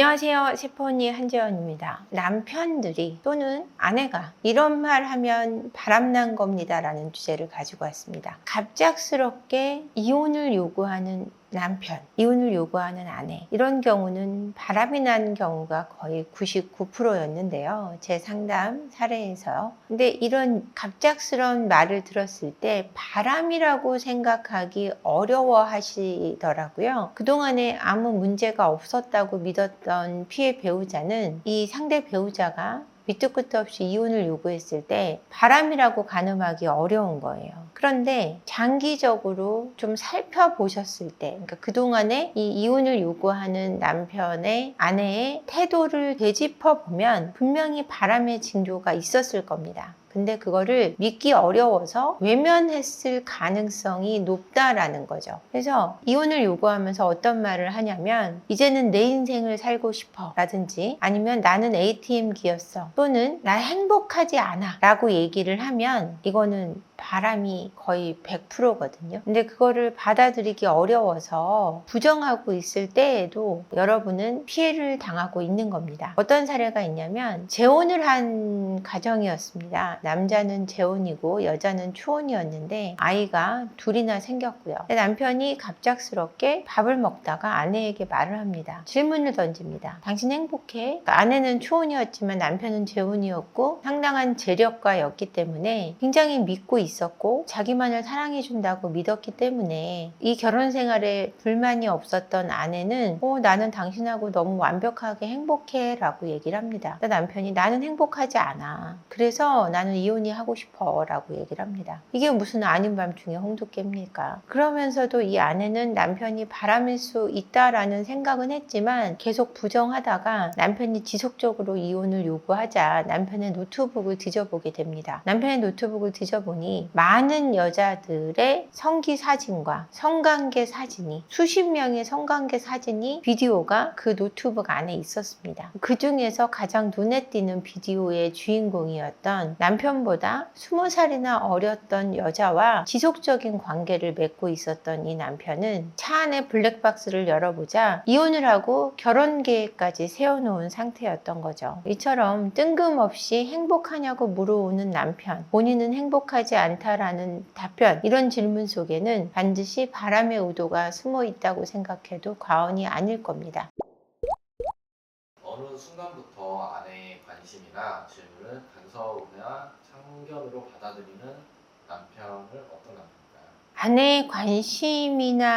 안녕하세요. 셰프언니 한재원입니다. 남편들이 또는 아내가 이런 말 하면 바람난 겁니다 라는 주제를 가지고 왔습니다. 갑작스럽게 이혼을 요구하는 남편, 이혼을 요구하는 아내, 이런 경우는 바람이 난 경우가 거의 99%였는데요. 제 상담 사례에서요. 근데 이런 갑작스러운 말을 들었을 때 바람이라고 생각하기 어려워 하시더라고요. 그동안에 아무 문제가 없었다고 믿었던 피해 배우자는 이 상대 배우자가 밑도 끝도 없이 이혼을 요구했을 때 바람이라고 가늠하기 어려운 거예요. 그런데 장기적으로 좀 살펴보셨을 때, 그러니까 그동안에 이 이혼을 요구하는 남편의 아내의 태도를 되짚어 보면 분명히 바람의 징조가 있었을 겁니다. 근데 그거를 믿기 어려워서 외면했을 가능성이 높다라는 거죠. 그래서 이혼을 요구하면서 어떤 말을 하냐면 이제는 내 인생을 살고 싶어 라든지 아니면 나는 ATM기였어 또는 나 행복하지 않아 라고 얘기를 하면 이거는 바람이 거의 100%거든요. 근데 그거를 받아들이기 어려워서 부정하고 있을 때에도 여러분은 피해를 당하고 있는 겁니다. 어떤 사례가 있냐면 재혼을 한 가정이었습니다. 남자는 재혼이고 여자는 초혼이었는데 아이가 둘이나 생겼고요. 남편이 갑작스럽게 밥을 먹다가 아내에게 말을 합니다. 질문을 던집니다. 당신 행복해? 그러니까 아내는 초혼이었지만 남편은 재혼이었고 상당한 재력가였기 때문에 굉장히 믿고 있었고 자기만을 사랑해준다고 믿었기 때문에 이 결혼 생활에 불만이 없었던 아내는 나는 당신하고 너무 완벽하게 행복해 라고 얘기를 합니다. 남편이 나는 행복하지 않아. 그래서 나는 이혼이 하고 싶어 라고 얘기를 합니다. 이게 무슨 아닌 밤중에 홍두깨입니까? 그러면서도 이 아내는 남편이 바람일 수 있다라는 생각은 했지만 계속 부정하다가 남편이 지속적으로 이혼을 요구하자 남편의 노트북을 뒤져보게 됩니다. 남편의 노트북을 뒤져보니 많은 여자들의 성기 사진과 성관계 사진이 수십 명의 성관계 사진이 비디오가 그 노트북 안에 있었습니다. 그 중에서 가장 눈에 띄는 비디오의 주인공이었던 남편보다 20살이나 어렸던 여자와 지속적인 관계를 맺고 있었던 이 남편은 차 안에 블랙박스를 열어보자 이혼을 하고 결혼 계획까지 세워놓은 상태였던 거죠. 이처럼 뜬금없이 행복하냐고 물어오는 남편, 본인은 행복하지 않다라는 답변, 이런 질문 속에는 반드시 바람의 의도가 숨어 있다고 생각해도 과언이 아닐 겁니다. 어느 순간부터 아내의 관심이나 질문을 간섭이나 참견으로 받아들이는 남편을 어떤 남편일까요? 아내의 관심이나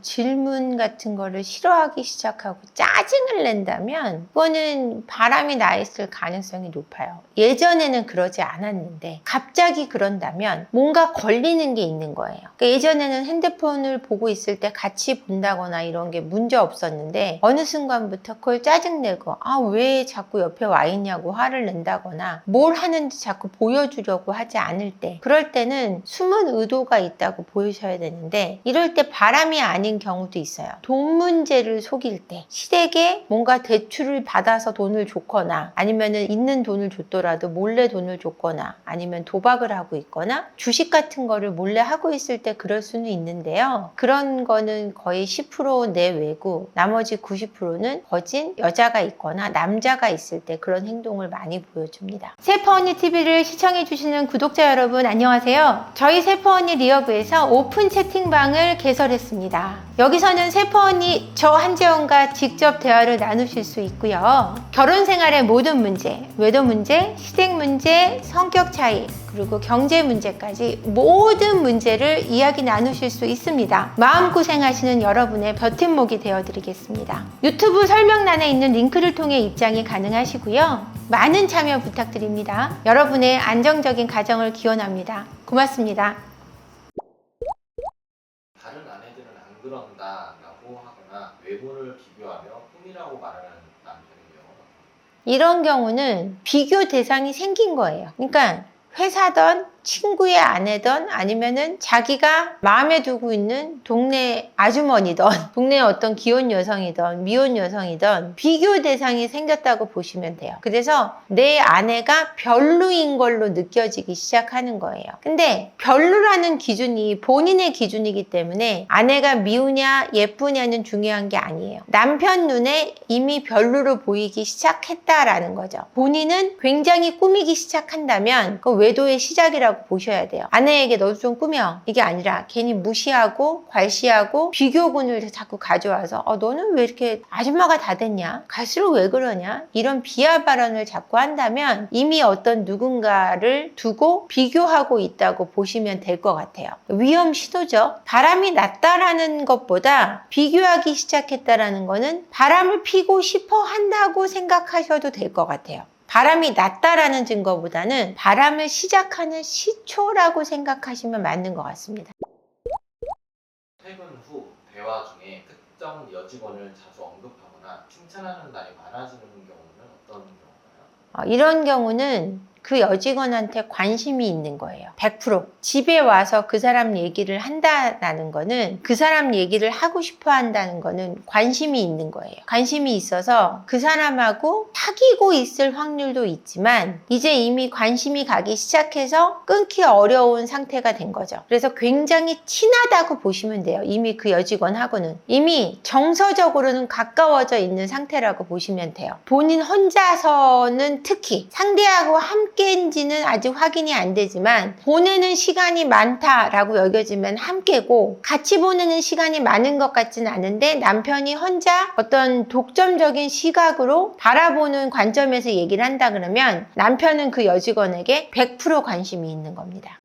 질문 같은 거를 싫어하기 시작하고 짜증을 낸다면 그거는 바람이 나 있을 가능성이 높아요. 예전에는 그러지 않았는데 갑자기 그런다면 뭔가 걸리는 게 있는 거예요. 그러니까 예전에는 핸드폰을 보고 있을 때 같이 본다거나 이런 게 문제 없었는데 어느 순간부터 그걸 짜증내고 왜 자꾸 옆에 와 있냐고 화를 낸다거나 뭘 하는지 자꾸 보여주려고 하지 않을 때, 그럴 때는 숨은 의도가 있다고 보이셔야 되는데 이럴 때 바람이 아닌 경우도 있어요. 돈 문제를 속일 때 시댁에 뭔가 대출을 받아서 돈을 줬거나 아니면은 있는 돈을 줬더라도 몰래 돈을 줬거나 아니면 도박을 하고 있거나 주식 같은 거를 몰래 하고 있을 때 그럴 수는 있는데요. 그런 거는 거의 10% 내외고 나머지 90%는 거진 여자가 있거나 남자가 있을 때 그런 행동을 많이 보여줍니다. 셰프언니TV를 시청해주시는 구독자 여러분 안녕하세요. 저희 셰프언니 리어브에서 오픈 채팅방을 개설했습니다. 여기서는 셰프언니 저 한재원과 직접 대화를 나누실 수 있고요. 결혼 생활의 모든 문제, 외도 문제, 시댁 문제, 성격 차이, 그리고 경제 문제까지 모든 문제를 이야기 나누실 수 있습니다. 마음고생하시는 여러분의 버팀목이 되어드리겠습니다. 유튜브 설명란에 있는 링크를 통해 입장이 가능하시고요. 많은 참여 부탁드립니다. 여러분의 안정적인 가정을 기원합니다. 고맙습니다. 다른 아내들은 안 그런다라고 하거나 외모를 비교하며 꿈이라고 말하는 남편의 경우는 이런 경우는 비교 대상이 생긴 거예요. 그러니까 회사든 친구의 아내든 아니면은 자기가 마음에 두고 있는 동네 아주머니든 동네 어떤 기혼 여성이든 미혼 여성이든 비교 대상이 생겼다고 보시면 돼요. 그래서 내 아내가 별로인 걸로 느껴지기 시작하는 거예요. 근데 별로라는 기준이 본인의 기준이기 때문에 아내가 미우냐 예쁘냐는 중요한 게 아니에요. 남편 눈에 이미 별로로 보이기 시작했다라는 거죠. 본인은 굉장히 꾸미기 시작한다면 그 외도의 시작이라고 보셔야 돼요. 아내에게 너도 좀 꾸며 이게 아니라 괜히 무시하고 괄시하고 비교군을 자꾸 가져와서 너는 왜 이렇게 아줌마가 다 됐냐? 갈수록 왜 그러냐? 이런 비하 발언을 자꾸 한다면 이미 어떤 누군가를 두고 비교하고 있다고 보시면 될 것 같아요. 위험 시도죠. 바람이 났다라는 것보다 비교하기 시작했다라는 거는 바람을 피고 싶어 한다고 생각하셔도 될 것 같아요. 바람이 났다라는 증거보다는 바람을 시작하는 시초라고 생각하시면 맞는 것 같습니다. 퇴근 후 대화 중에 특정 여직원을 자주 언급하거나 칭찬하는 날이 많아지는 경우는 어떤 경우인가요? 이런 경우는 그 여직원한테 관심이 있는 거예요. 100%. 집에 와서 그 사람 얘기를 한다는 거는 그 사람 얘기를 하고 싶어 한다는 거는 관심이 있는 거예요. 관심이 있어서 그 사람하고 사귀고 있을 확률도 있지만 이제 이미 관심이 가기 시작해서 끊기 어려운 상태가 된 거죠. 그래서 굉장히 친하다고 보시면 돼요. 이미 그 여직원하고는. 이미 정서적으로는 가까워져 있는 상태라고 보시면 돼요. 본인 혼자서는 특히 상대하고 함께인지는 아직 확인이 안 되지만 보내는 시간이 많다라고 여겨지면 함께고 같이 보내는 시간이 많은 것 같지는 않은데 남편이 혼자 어떤 독점적인 시각으로 바라보는 관점에서 얘기를 한다 그러면 남편은 그 여직원에게 100% 관심이 있는 겁니다.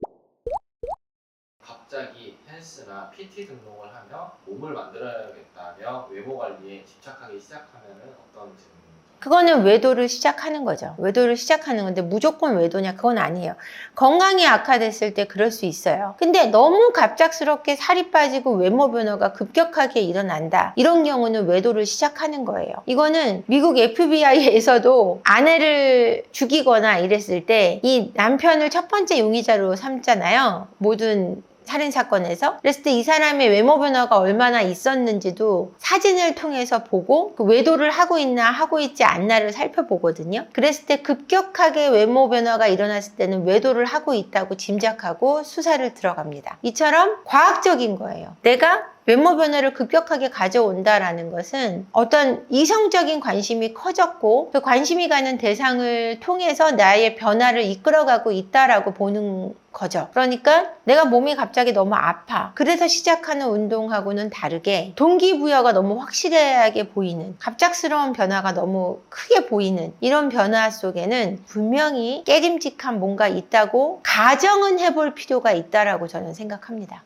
갑자기 헬스나 PT 등록을 하며 몸을 만들어야겠다며 외모 관리에 집착하기 시작하면 어떤 증상이죠? 그거는 외도를 시작하는 거죠. 외도를 시작하는 건데 무조건 외도냐? 그건 아니에요. 건강이 악화됐을 때 그럴 수 있어요. 근데 너무 갑작스럽게 살이 빠지고 외모 변화가 급격하게 일어난다. 이런 경우는 외도를 시작하는 거예요. 이거는 미국 FBI에서도 아내를 죽이거나 이랬을 때 이 남편을 첫 번째 용의자로 삼잖아요. 모든 살인사건에서. 그랬을 때 이 사람의 외모 변화가 얼마나 있었는지도 사진을 통해서 보고 그 외도를 하고 있나 하고 있지 않나를 살펴보거든요. 그랬을 때 급격하게 외모 변화가 일어났을 때는 외도를 하고 있다고 짐작하고 수사를 들어갑니다. 이처럼 과학적인 거예요. 내가 외모 변화를 급격하게 가져온다라는 것은 어떤 이성적인 관심이 커졌고 그 관심이 가는 대상을 통해서 나의 변화를 이끌어가고 있다라고 보는 거죠. 그러니까 내가 몸이 갑자기 너무 아파. 그래서 시작하는 운동하고는 다르게 동기부여가 너무 확실하게 보이는 갑작스러운 변화가 너무 크게 보이는 이런 변화 속에는 분명히 깨림직한 뭔가 있다고 가정은 해볼 필요가 있다라고 저는 생각합니다.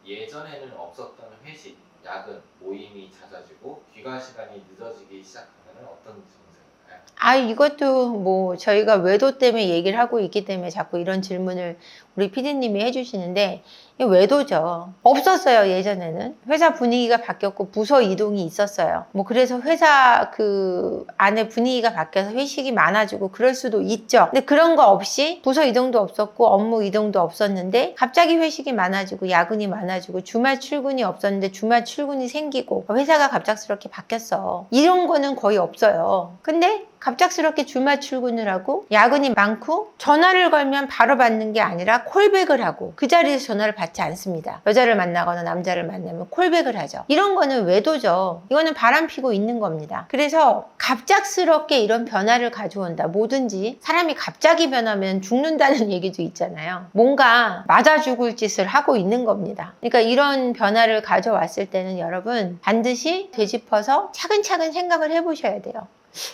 예전에는 없었던 회식, 야근, 모임이 잦아지고 귀가 시간이 늦어지기 시작하면 어떤 증상일까요? 이것도 뭐 저희가 외도 때문에 얘기를 하고 있기 때문에 자꾸 이런 질문을 우리 PD님이 해주시는데 이게 외도죠. 없었어요. 예전에는 회사 분위기가 바뀌었고 부서 이동이 있었어요. 뭐 그래서 회사 그 안에 분위기가 바뀌어서 회식이 많아지고 그럴 수도 있죠. 근데 그런 거 없이 부서 이동도 없었고 업무 이동도 없었는데 갑자기 회식이 많아지고 야근이 많아지고 주말 출근이 없었는데 주말 출근이 생기고 회사가 갑작스럽게 바뀌었어. 이런 거는 거의 없어요. 근데 갑작스럽게 주말 출근을 하고 야근이 많고 전화를 걸면 바로 받는 게 아니라 콜백을 하고 그 자리에서 전화를 받지 않습니다. 여자를 만나거나 남자를 만나면 콜백을 하죠. 이런 거는 외도죠. 이거는 바람 피고 있는 겁니다. 그래서 갑작스럽게 이런 변화를 가져온다. 뭐든지 사람이 갑자기 변하면 죽는다는 얘기도 있잖아요. 뭔가 맞아 죽을 짓을 하고 있는 겁니다. 그러니까 이런 변화를 가져왔을 때는 여러분 반드시 되짚어서 차근차근 생각을 해보셔야 돼요.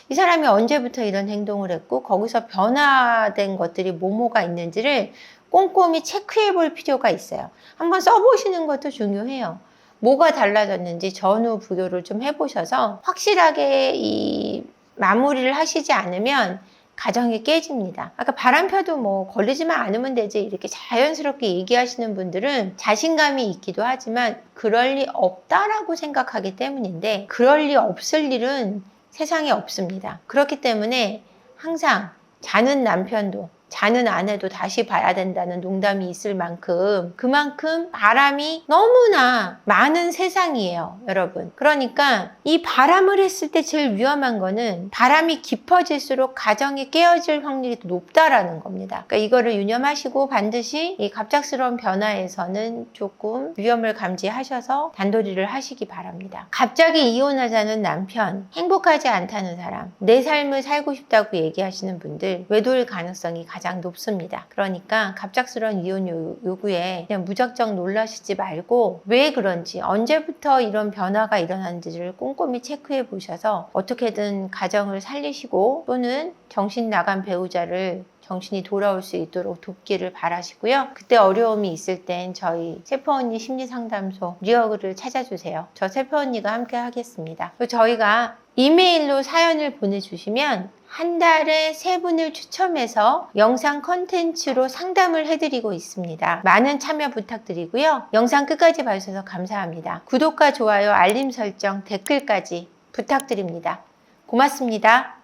이 사람이 언제부터 이런 행동을 했고 거기서 변화된 것들이 뭐가 있는지를 꼼꼼히 체크해 볼 필요가 있어요. 한번 써보시는 것도 중요해요. 뭐가 달라졌는지 전후 비교를 좀 해보셔서 확실하게 이 마무리를 하시지 않으면 가정이 깨집니다. 아까 바람 펴도 뭐 걸리지만 않으면 되지 이렇게 자연스럽게 얘기하시는 분들은 자신감이 있기도 하지만 그럴 리 없다라고 생각하기 때문인데 그럴 리 없을 일은 세상에 없습니다. 그렇기 때문에 항상 자는 남편도 자는 아내도 다시 봐야 된다는 농담이 있을 만큼 그만큼 바람이 너무나 많은 세상이에요, 여러분. 그러니까 이 바람을 했을 때 제일 위험한 거는 바람이 깊어질수록 가정이 깨어질 확률이 더 높다라는 겁니다. 그러니까 이거를 유념하시고 반드시 이 갑작스러운 변화에서는 조금 위험을 감지하셔서 단도리를 하시기 바랍니다. 갑자기 이혼하자는 남편, 행복하지 않다는 사람, 내 삶을 살고 싶다고 얘기하시는 분들 외도일 가능성이 가장 높습니다. 그러니까 갑작스러운 이혼 요구에 그냥 무작정 놀라시지 말고 왜 그런지, 언제부터 이런 변화가 일어났는지를 꼼꼼히 체크해 보셔서 어떻게든 가정을 살리시고 또는 정신 나간 배우자를 정신이 돌아올 수 있도록 돕기를 바라시고요. 그때 어려움이 있을 땐 저희 세포언니 심리상담소 리어그를 찾아주세요. 저 세포언니가 함께 하겠습니다. 저희가 이메일로 사연을 보내주시면 한 달에 3분을 추첨해서 영상 컨텐츠로 상담을 해드리고 있습니다. 많은 참여 부탁드리고요. 영상 끝까지 봐주셔서 감사합니다. 구독과 좋아요, 알림 설정, 댓글까지 부탁드립니다. 고맙습니다.